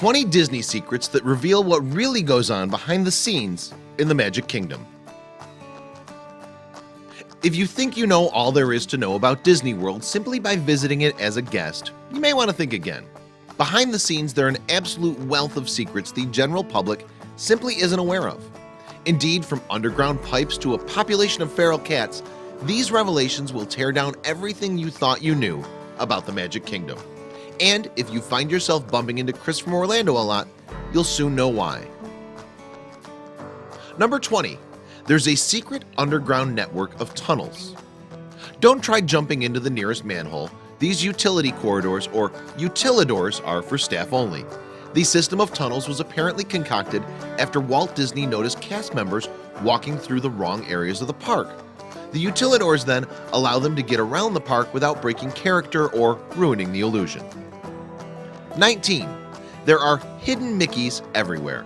20 Disney secrets that reveal what really goes on behind the scenes in the Magic Kingdom. If you think you know all there is to know about Disney World simply by visiting it as a guest, you may want to think again. Behind the scenes, there are an absolute wealth of secrets the general public simply isn't aware of. Indeed, from underground pipes to a population of feral cats, these revelations will tear down everything you thought you knew about the Magic Kingdom. And if you find yourself bumping into Chris from Orlando a lot, you'll soon know why. Number 20. There's a secret underground network of tunnels. Don't try jumping into the nearest manhole. These utility corridors, or utilidors, are for staff only. The system of tunnels was apparently concocted after Walt Disney noticed cast members walking through the wrong areas of the park. The utilidors then allow them to get around the park without breaking character or ruining the illusion. 19. There are hidden Mickeys everywhere.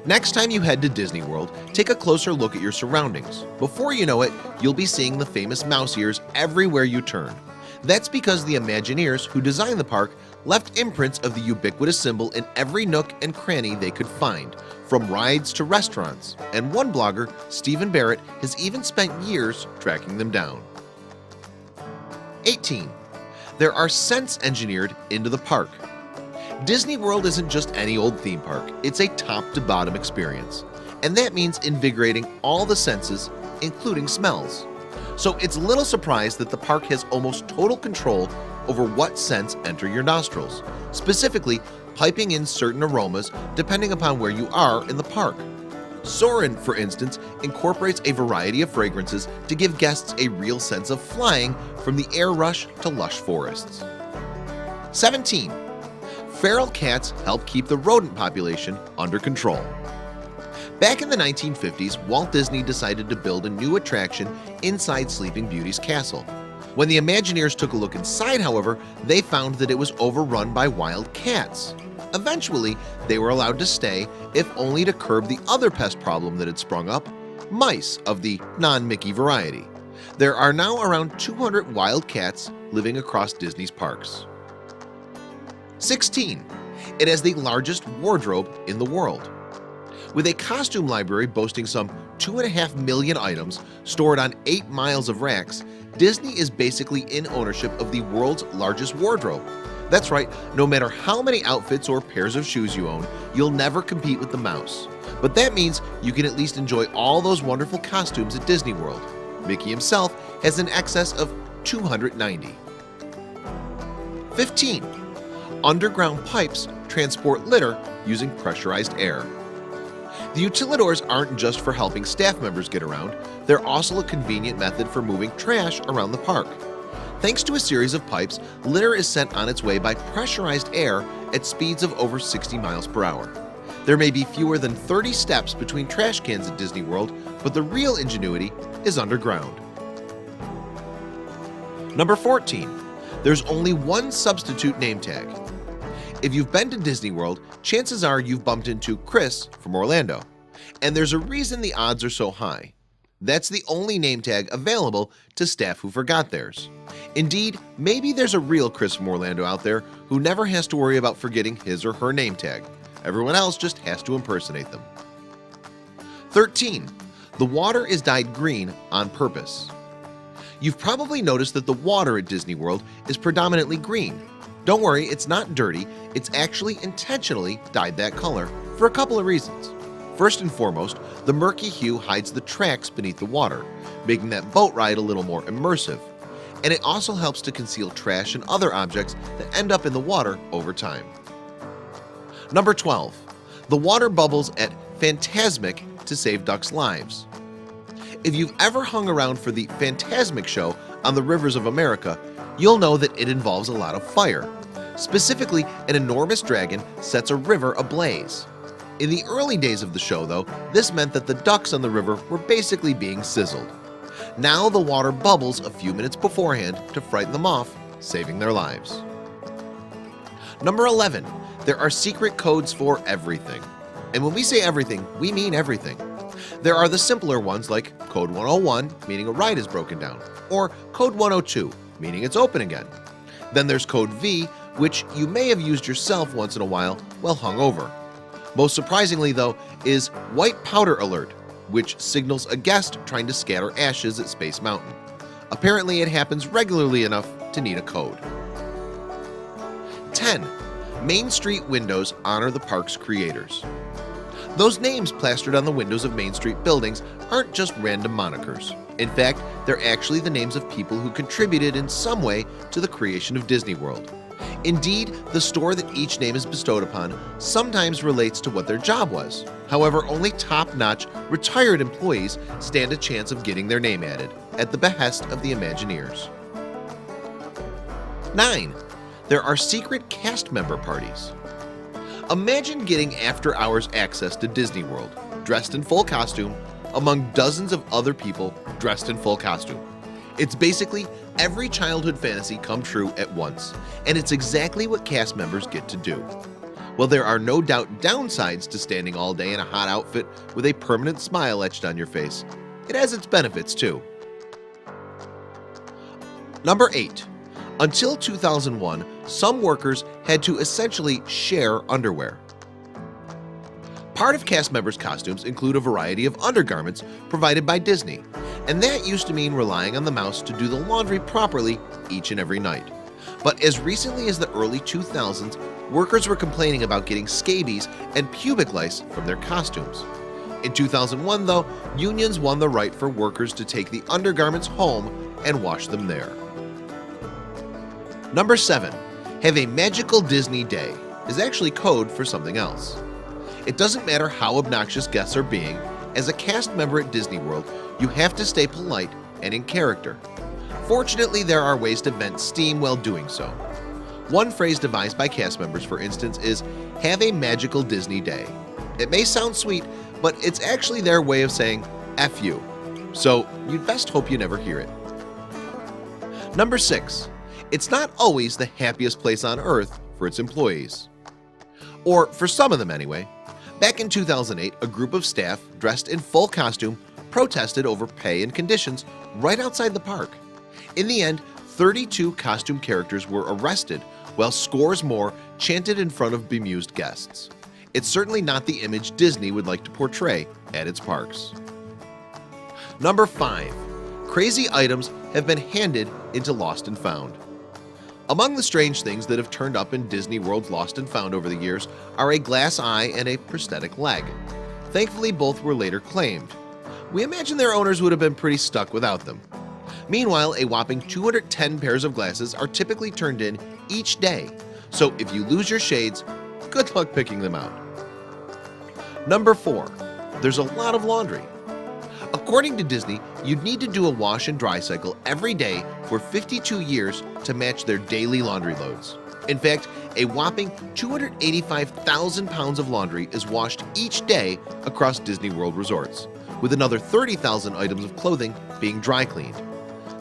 Next time you head to Disney World, take a closer look at your surroundings. Before you know it, you'll be seeing the famous mouse ears everywhere you turn. That's because the Imagineers who designed the park left imprints of the ubiquitous symbol in every nook and cranny they could find, from rides to restaurants, and one blogger, Stephen Barrett, has even spent years tracking them down. 18. There are scents engineered into the park. Disney World isn't just any old theme park, it's a top-to-bottom experience. And that means invigorating all the senses, including smells. So it's little surprise that the park has almost total control over what scents enter your nostrils, specifically piping in certain aromas depending upon where you are in the park. Soarin', for instance, incorporates a variety of fragrances to give guests a real sense of flying from the air rush to lush forests. 17. Feral cats help keep the rodent population under control. Back in the 1950s, Walt Disney decided to build a new attraction inside Sleeping Beauty's castle. When the Imagineers took a look inside, however, they found that it was overrun by wild cats. Eventually, they were allowed to stay, if only to curb the other pest problem that had sprung up, mice of the non-Mickey variety. There are now around 200 wild cats living across Disney's parks. 16. It has the largest wardrobe in the world. With a costume library boasting some 2.5 million items stored on 8 miles of racks, Disney is basically in ownership of the world's largest wardrobe. That's right, no matter how many outfits or pairs of shoes you own, you'll never compete with the mouse. But that means you can at least enjoy all those wonderful costumes at Disney World. Mickey himself has an excess of 290. 15. Underground pipes transport litter using pressurized air. The utilidors aren't just for helping staff members get around, they're also a convenient method for moving trash around the park. Thanks to a series of pipes, litter is sent on its way by pressurized air at speeds of over 60 miles per hour. There may be fewer than 30 steps between trash cans at Disney World, but the real ingenuity is underground. Number 14. There's only one substitute name tag. If you've been to Disney World, chances are you've bumped into Chris from Orlando. And there's a reason the odds are so high. That's the only name tag available to staff who forgot theirs. Indeed, maybe there's a real Chris from Orlando out there who never has to worry about forgetting his or her name tag. Everyone else just has to impersonate them. 13. The water is dyed green on purpose. You've probably noticed that the water at Disney World is predominantly green. Don't worry, it's not dirty, it's actually intentionally dyed that color for a couple of reasons. First and foremost, the murky hue hides the tracks beneath the water, making that boat ride a little more immersive. And it also helps to conceal trash and other objects that end up in the water over time. Number 12. The water bubbles at Fantasmic to save ducks' lives. If you've ever hung around for the Fantasmic show on the rivers of America, you'll know that it involves a lot of fire. Specifically, an enormous dragon sets a river ablaze. In the early days of the show, though, this meant that the ducks on the river were basically being sizzled. Now the water bubbles a few minutes beforehand to frighten them off, saving their lives. Number 11. There are secret codes for everything. And when we say everything, we mean everything. There are the simpler ones like Code 101, meaning a ride is broken down, or Code 102, meaning it's open again. Then there's Code V which you may have used yourself once in a while hungover. Most surprisingly though is white powder alert, which signals a guest trying to scatter ashes at Space Mountain. Apparently it happens regularly enough to need a code. 10. Main Street windows honor the park's creators. Those names plastered on the windows of Main Street buildings aren't just random monikers. In fact, they're actually the names of people who contributed in some way to the creation of Disney World. Indeed, the store that each name is bestowed upon sometimes relates to what their job was. However, only top-notch retired employees stand a chance of getting their name added, at the behest of the Imagineers. 9. There are secret cast member parties. Imagine getting after-hours access to Disney World, dressed in full costume, among dozens of other people dressed in full costume. It's basically every childhood fantasy come true at once, and it's exactly what cast members get to do. While there are no doubt downsides to standing all day in a hot outfit with a permanent smile etched on your face, it has its benefits too. Number 8. Until 2001, some workers had to essentially share underwear. Part of cast members' costumes include a variety of undergarments provided by Disney, and that used to mean relying on the mouse to do the laundry properly each and every night. But as recently as the early 2000s, workers were complaining about getting scabies and pubic lice from their costumes. In 2001, though, unions won the right for workers to take the undergarments home and wash them there. Number 7. Have a magical Disney day is actually code for something else. It doesn't matter how obnoxious guests are being, as a cast member at Disney World, you have to stay polite and in character. Fortunately, there are ways to vent steam while doing so. One phrase devised by cast members, for instance, is "have a magical Disney day." It may sound sweet, but it's actually their way of saying F you. So you'd best hope you never hear it. Number 6. It's not always the happiest place on earth for its employees. Or for some of them anyway. Back in 2008, a group of staff dressed in full costume protested over pay and conditions right outside the park. In the end, 32 costume characters were arrested, while scores more chanted in front of bemused guests. It's certainly not the image Disney would like to portray at its parks. Number 5. Crazy items have been handed into Lost and Found. Among the strange things that have turned up in Disney World's Lost and Found over the years are a glass eye and a prosthetic leg. Thankfully, both were later claimed. We imagine their owners would have been pretty stuck without them. Meanwhile, a whopping 210 pairs of glasses are typically turned in each day, so if you lose your shades, good luck picking them out. Number 4. There's a lot of laundry. According to Disney, you'd need to do a wash and dry cycle every day for 52 years to match their daily laundry loads. In fact, a whopping 285,000 pounds of laundry is washed each day across Disney World resorts, with another 30,000 items of clothing being dry cleaned.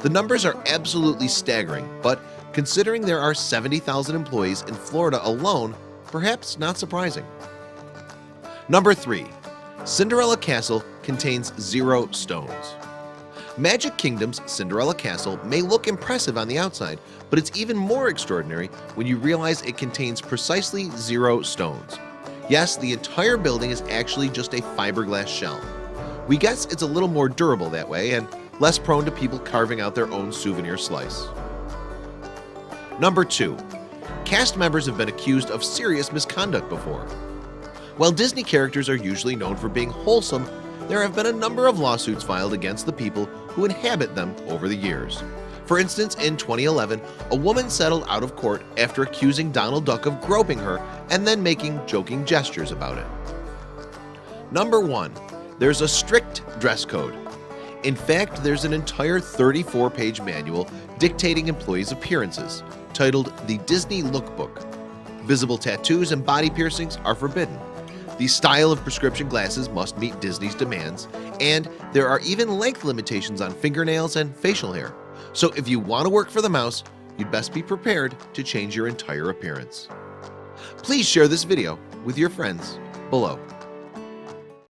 The numbers are absolutely staggering, but considering there are 70,000 employees in Florida alone, perhaps not surprising. Number 3. Cinderella Castle contains 0 stones. Magic Kingdom's Cinderella Castle may look impressive on the outside, but it's even more extraordinary when you realize it contains precisely 0 stones. Yes, the entire building is actually just a fiberglass shell. We guess it's a little more durable that way and less prone to people carving out their own souvenir slice. Number 2. Cast members have been accused of serious misconduct before. While Disney characters are usually known for being wholesome, there have been a number of lawsuits filed against the people who inhabit them over the years. For instance, in 2011, a woman settled out of court after accusing Donald Duck of groping her and then making joking gestures about it. Number 1. There's a strict dress code. In fact, there's an entire 34-page manual dictating employees' appearances, titled the Disney Lookbook. Visible tattoos and body piercings are forbidden. The style of prescription glasses must meet Disney's demands, and there are even length limitations on fingernails and facial hair. So if you want to work for the mouse, you'd best be prepared to change your entire appearance. Please share this video with your friends below.